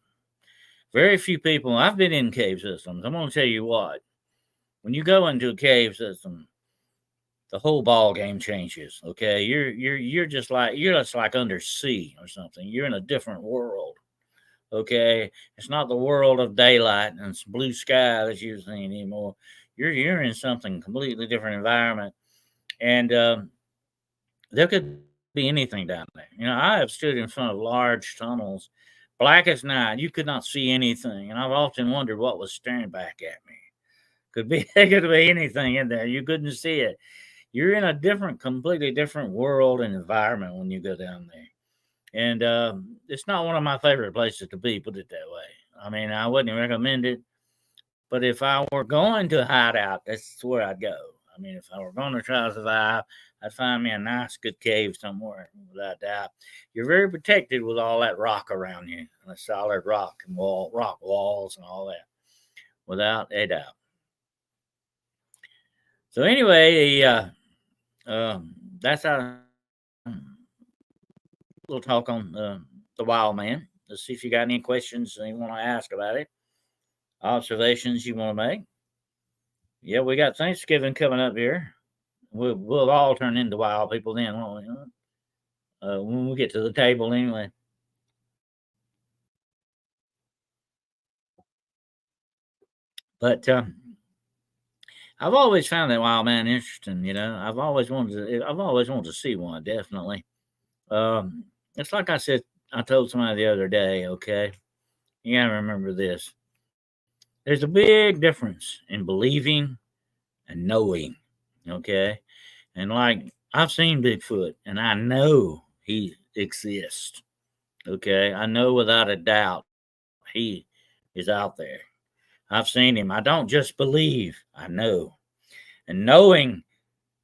Very few people. I've been in cave systems. I'm going to tell you what. When you go into a cave system, the whole ball game changes. Okay, you're just like under sea or something. You're in a different world. Okay, it's not the world of daylight and blue sky that you've seen anymore. You're in something completely different environment, and there could be anything down there. I have stood in front of large tunnels, black as night. You could not see anything, and I've often wondered what was staring back at me. Could be There could be anything in there. You couldn't see it. You're in a completely different world and environment when you go down there. And it's not one of my favorite places to be, put it that way. I mean, I wouldn't recommend it, but if I were going to hide out, that's where I'd go. I mean, if I were going to try to survive, I'd find me a nice, good cave somewhere, without doubt. You're very protected with all that rock around you, and the solid rock and rock walls and all that, without a doubt. So anyway, that's our little talk on the Wild Man. Let's see if you got any questions you want to ask about it, observations you want to make. Yeah, we got Thanksgiving coming up here. We'll all turn into wild people then, won't we? When we get to the table, anyway. But I've always found that wild man interesting. I've always wanted to see one. Definitely. It's like I said. I told somebody the other day. Okay, you gotta remember this. There's a big difference in believing and knowing. Okay, and like I've seen Bigfoot, and I know he exists. Okay, I know without a doubt he is out there. I've seen him. I don't just believe, I know. And knowing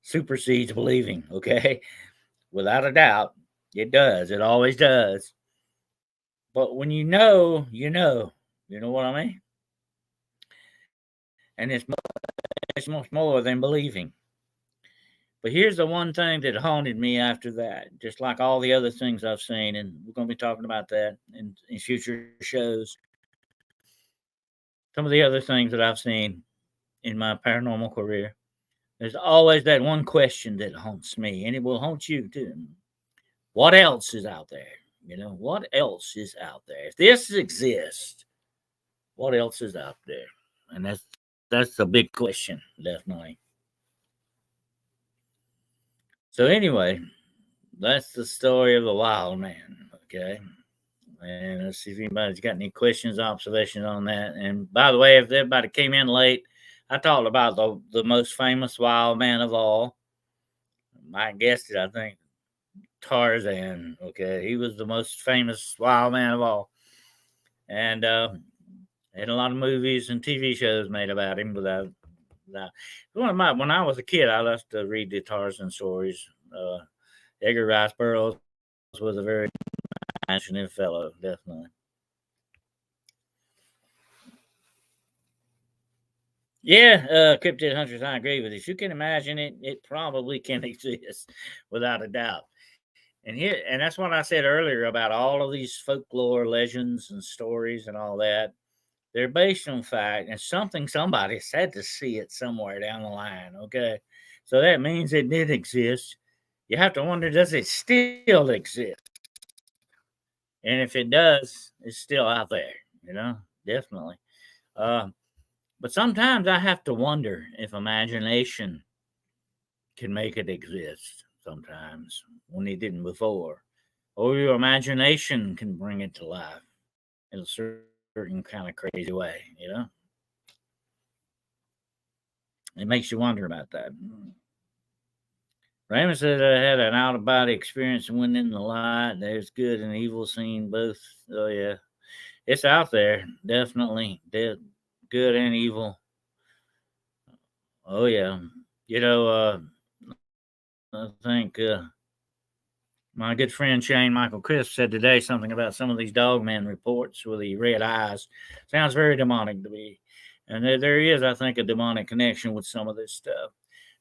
supersedes believing, okay? Without a doubt, it does. It always does. But when you know, you know. You know what I mean? And it's much more than believing. But here's the one thing that haunted me after that, just like all the other things I've seen, and we're going to be talking about that in future shows. Some of the other things that I've seen in my paranormal career, there's always that one question that haunts me, and it will haunt you too. What else is out there? What else is out there? If this exists, what else is out there? And that's a big question, definitely. So anyway, that's the story of the wild man. Okay. And let's see if anybody's got any questions, observations on that. And by the way, if everybody came in late, I talked about the most famous wild man of all. I guessed it, I think. Tarzan. Okay. He was the most famous wild man of all. And had a lot of movies and TV shows made about him. When I was a kid, I loved to read the Tarzan stories. Edgar Rice Burroughs was a very passionate fellow, definitely. Yeah, cryptid hunters, I agree with you. If you can imagine it, it probably can exist without a doubt. And that's what I said earlier about all of these folklore legends and stories and all that. They're based on fact and something somebody said to see it somewhere down the line. Okay. So that means it did exist. You have to wonder, does it still exist? And if it does, it's still out there, definitely. Uh, but sometimes I have to wonder if imagination can make it exist sometimes when it didn't before. Or your imagination can bring it to life in a certain kind of crazy way. It makes you wonder about that. Raymond said I had an out of body experience and went in the light. There's good and evil seen both. Oh, yeah. It's out there, definitely. Good and evil. Oh, yeah. I think my good friend Shane Michael Crisp said today something about some of these dogman reports with the red eyes. Sounds very demonic to me. And there is, I think, a demonic connection with some of this stuff.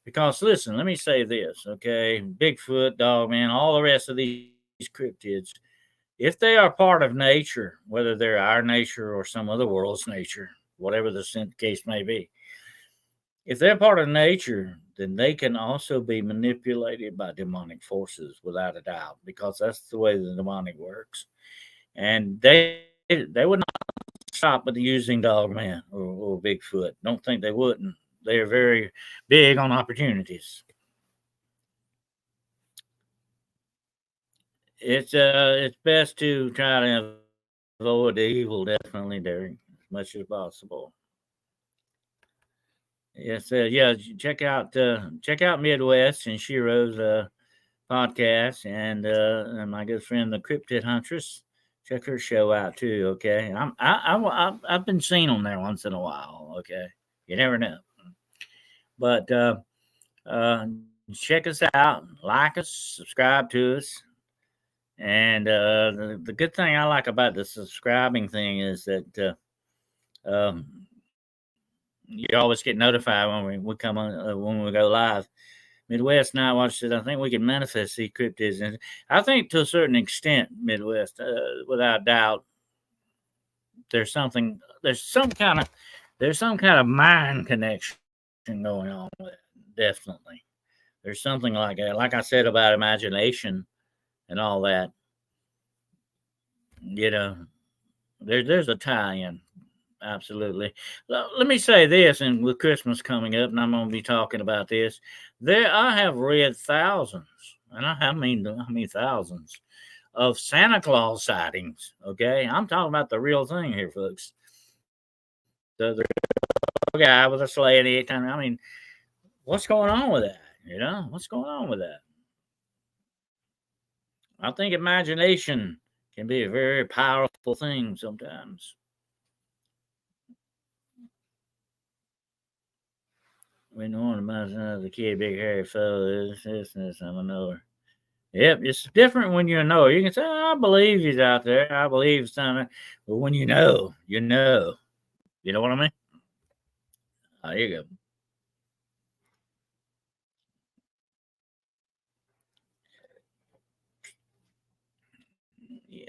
Because listen, let me say this, okay? Bigfoot, dogman, all the rest of these cryptids, if they are part of nature, whether they're our nature or some other world's nature, whatever the case may be, if they're part of nature, then they can also be manipulated by demonic forces without a doubt, because that's the way the demonic works. And they would not stop with using dogman or Bigfoot. Don't think they wouldn't. They are very big on opportunities. It's best to try to avoid the evil, definitely, Derek, as much as possible. Yes, yeah. Check out Midwest and Shiro's podcast, and my good friend the Cryptid Huntress. Check her show out too. Okay, I've been seen on there once in a while. Okay, you never know, but uh, check us out, like us, subscribe to us. And the good thing I like about the subscribing thing is that you always get notified when we come on when we go live. Midwest Night Watch says, I think we can manifest these cryptids. And I think to a certain extent, Midwest, without doubt, there's some kind of mind connection going on with it. Definitely. There's something like that. Like I said about imagination and all that, you know, there's a tie in. Absolutely. Let me say this, and with Christmas coming up, and I'm going to be talking about this. I have read thousands, and I mean thousands of Santa Claus sightings. Okay, I'm talking about the real thing here, folks. The real guy with a sleigh and 8 times. I mean, what's going on with that? What's going on with that? I think imagination can be a very powerful thing sometimes. We know about the kid, big hairy fellow. This, I'm a knower. Yep, it's different when you know. You can say, "I believe he's out there. I believe something," but when you know, you know. You know what I mean? There you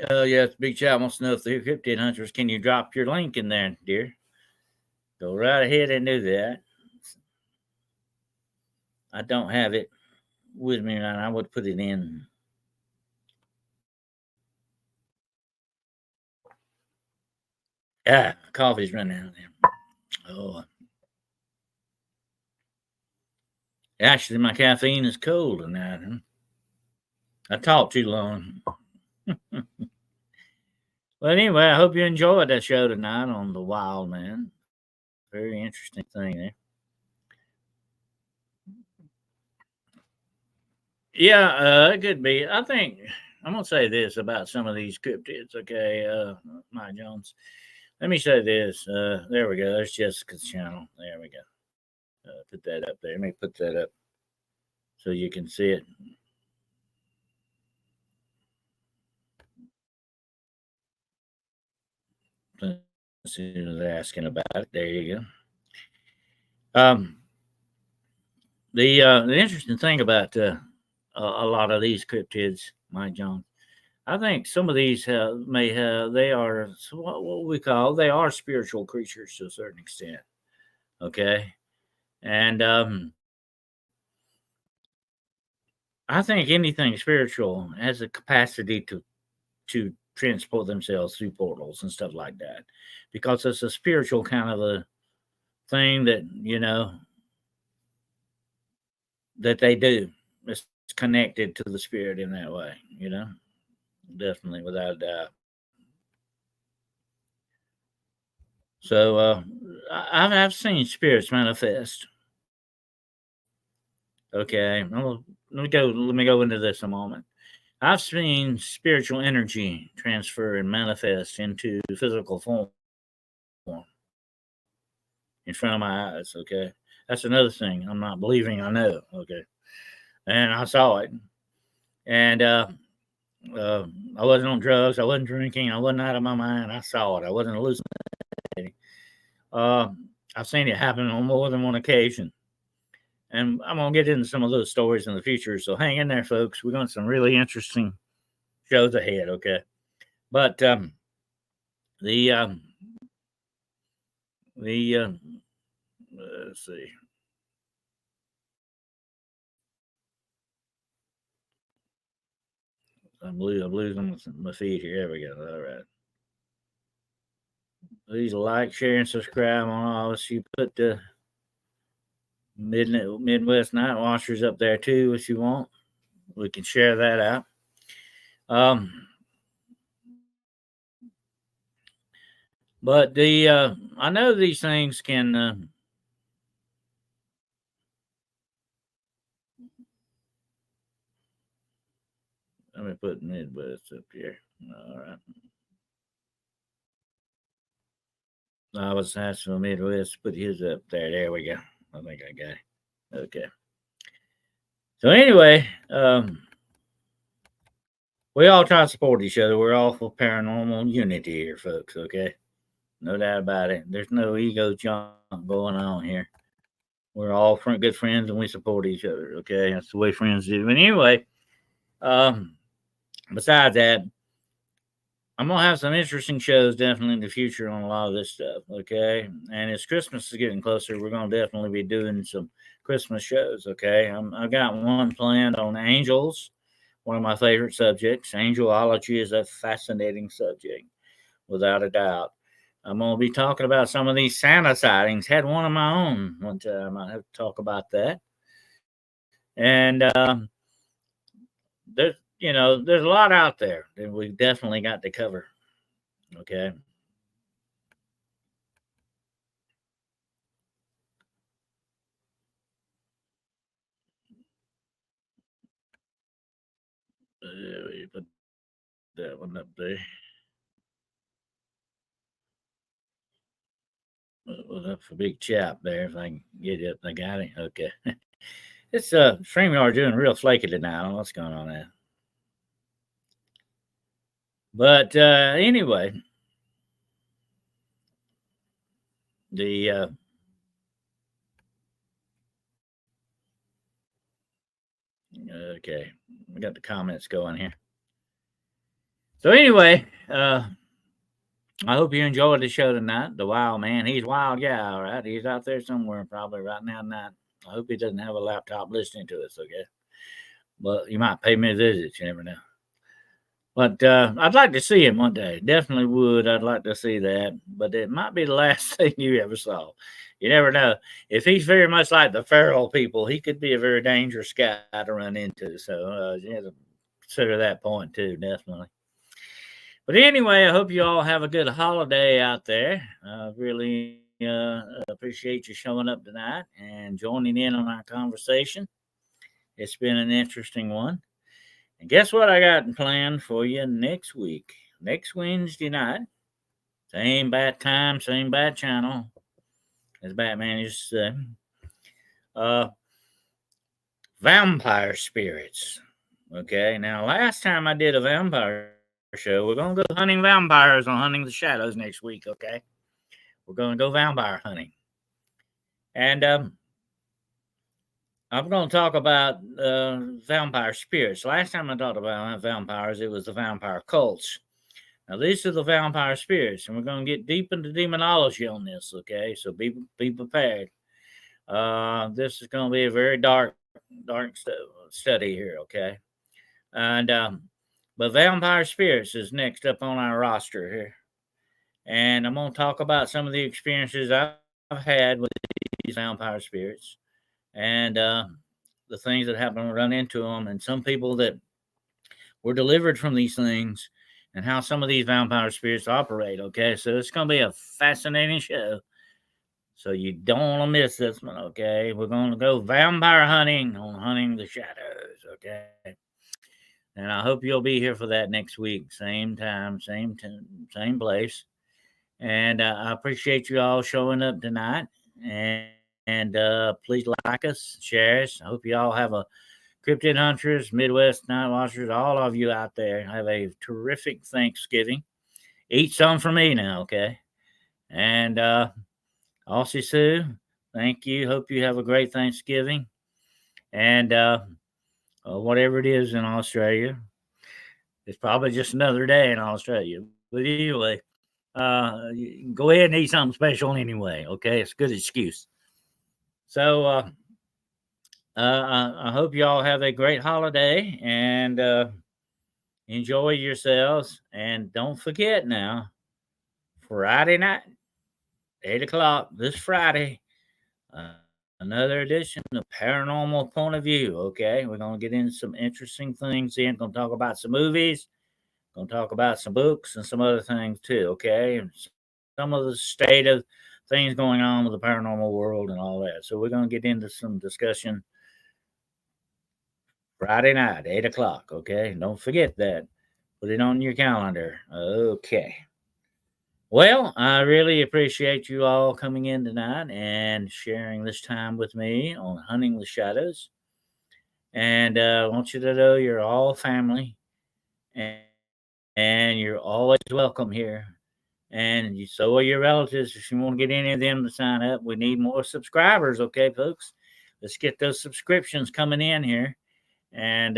go. Yes, Big Chat wants to know if they're cryptid hunters. Can you drop your link in there, dear? Go right ahead and do that. I don't have it with me, and I would put it in. Coffee's running out there. Oh, actually, my caffeine is cold tonight. I talked too long. But anyway, I hope you enjoyed that show tonight on the Wild Man. Very interesting thing there. Yeah, it could be. I think I'm gonna say this about some of these cryptids. Okay, Mike Jones. Let me say this. There we go. There's Jessica's channel. There we go. Put that up there. Let me put that up so you can see it. She was asking about it. There you go. The interesting thing about a lot of these cryptids, Mike Jones, I think some of these may have they are what we call they are spiritual creatures to a certain extent. Okay, and I think anything spiritual has a capacity to transport themselves through portals and stuff like that, because it's a spiritual kind of a thing that that they do. It's connected to the spirit in that way. Definitely without a doubt. So I've seen spirits manifest. Okay, let me go into this a moment. I've seen spiritual energy transfer and manifest into physical form in front of my eyes. Okay, that's another thing. I'm not believing I know. Okay, and I saw it, and uh, I wasn't on drugs. I wasn't drinking. I wasn't out of my mind. I saw it. I wasn't hallucinating. Uh, I've seen it happen on more than one occasion. And I'm gonna get into some of those stories in the future. So hang in there, folks. We're going some really interesting shows ahead. Okay, but the the let's see. I'm losing my feed here. There we go. All right. Please like, share, and subscribe on all this. You put the Midwest Night Watchers up there too, if you want. We can share that out. Um, but the I know these things can. Let me put Midwest up here. All right. I was asking for Midwest to put his up there. There we go. I think I got it. Okay. So anyway, we all try to support each other. We're all for paranormal unity here, folks. Okay, no doubt about it. There's no ego junk going on here. We're all good friends and we support each other. Okay, that's the way friends do. But anyway, um, besides that, I'm gonna have some interesting shows definitely in the future on a lot of this stuff. Okay, and as Christmas is getting closer, we're gonna definitely be doing some Christmas shows. Okay, I've got one planned on angels, one of my favorite subjects. Angelology is a fascinating subject, without a doubt. I'm gonna be talking about some of these Santa sightings. Had one of my own one time. I have to talk about that. And there's a lot out there that we definitely got to cover. Okay. We put that one up there. Was up for big chap there. If I can get it, I got it. Okay. It's StreamYard doing real flaky tonight. I don't know what's going on there. But anyway, the okay, we got the comments going here. So anyway, I hope you enjoyed the show tonight. The Wild Man, he's wild, yeah, all right. He's out there somewhere probably right now tonight. I hope he doesn't have a laptop listening to us, okay? But you might pay me a visit. You never know. But I'd like to see him one day. Definitely would. I'd like to see that. But it might be the last thing you ever saw. You never know. If he's very much like the feral people, he could be a very dangerous guy to run into. So you have to consider that point too, definitely. But anyway, I hope you all have a good holiday out there. I really appreciate you showing up tonight and joining in on our conversation. It's been an interesting one. And guess what I got planned for you next week? Next Wednesday night, same bad time, same bad channel, as Batman used to say. Uh, Vampire spirits. Okay, now last time I did a vampire show, we're gonna go hunting vampires on Hunting the Shadows next week. Okay, we're gonna go vampire hunting, and I'm gonna talk about vampire spirits. Last time I talked about vampires, it was the vampire cults. Now these are the vampire spirits, and we're going to get deep into demonology on this. Okay, so be prepared. This is going to be a very dark study here. Okay, and but vampire spirits is next up on our roster here, and I'm going to talk about some of the experiences I've had with these vampire spirits, and the things that happen to run into them, and some people that were delivered from these things and how some of these vampire spirits operate. Okay, so it's going to be a fascinating show. So you don't want to miss this one. Okay, we're going to go vampire hunting on Hunting the Shadows. Okay, and I hope you'll be here for that next week, same time, same place. And I appreciate you all showing up tonight. And please like us, share us. I hope you all have a Cryptid Hunters, Midwest Night Watchers, all of you out there, have a terrific Thanksgiving. Eat some for me now, okay? And Aussie Sue, thank you. Hope you have a great Thanksgiving. And whatever it is in Australia, it's probably just another day in Australia. But anyway, go ahead and eat something special anyway, okay? It's a good excuse. So I hope you all have a great holiday and enjoy yourselves. And don't forget now, Friday night, 8 o'clock this Friday, uh, another edition of Paranormal Point of View. Okay, we're going to get into some interesting things then. Going to talk about some movies, going to talk about some books and some other things too. Okay, and some of the state of things going on with the paranormal world and all that. So we're going to get into some discussion Friday night, 8 o'clock. Okay, don't forget that. Put it on your calendar. Okay. Well, I really appreciate you all coming in tonight and sharing this time with me on Hunting the Shadows. And I want you to know you're all family and, and you're always welcome here. And so are your relatives. If you want to get any of them to sign up, we need more subscribers. Okay, folks? Let's get those subscriptions coming in here. And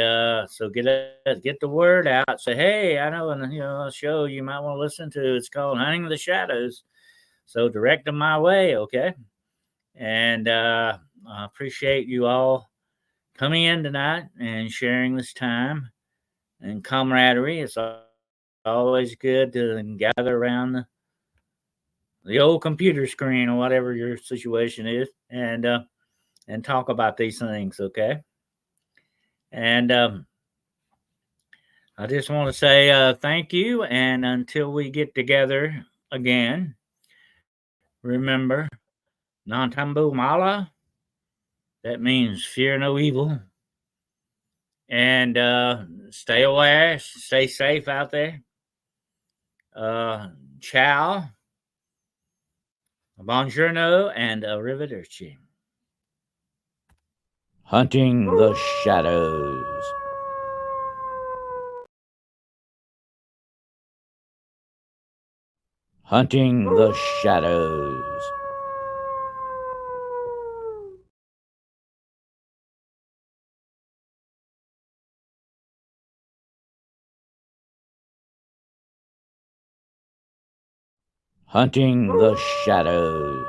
so get the word out. Say, hey, I know a show you might want to listen to. It's called Hunting the Shadows. So direct them my way, okay? And I appreciate you all coming in tonight and sharing this time and camaraderie. It's always good to gather around the old computer screen or whatever your situation is, and talk about these things, okay? And I just want to say thank you, and until we get together again, remember, Nantambu Mala, that means fear no evil, and stay aware, stay safe out there. Ciao, buongiorno, and arrivederci. Hunting the Shadows. Hunting the Shadows. Hunting the Shadows.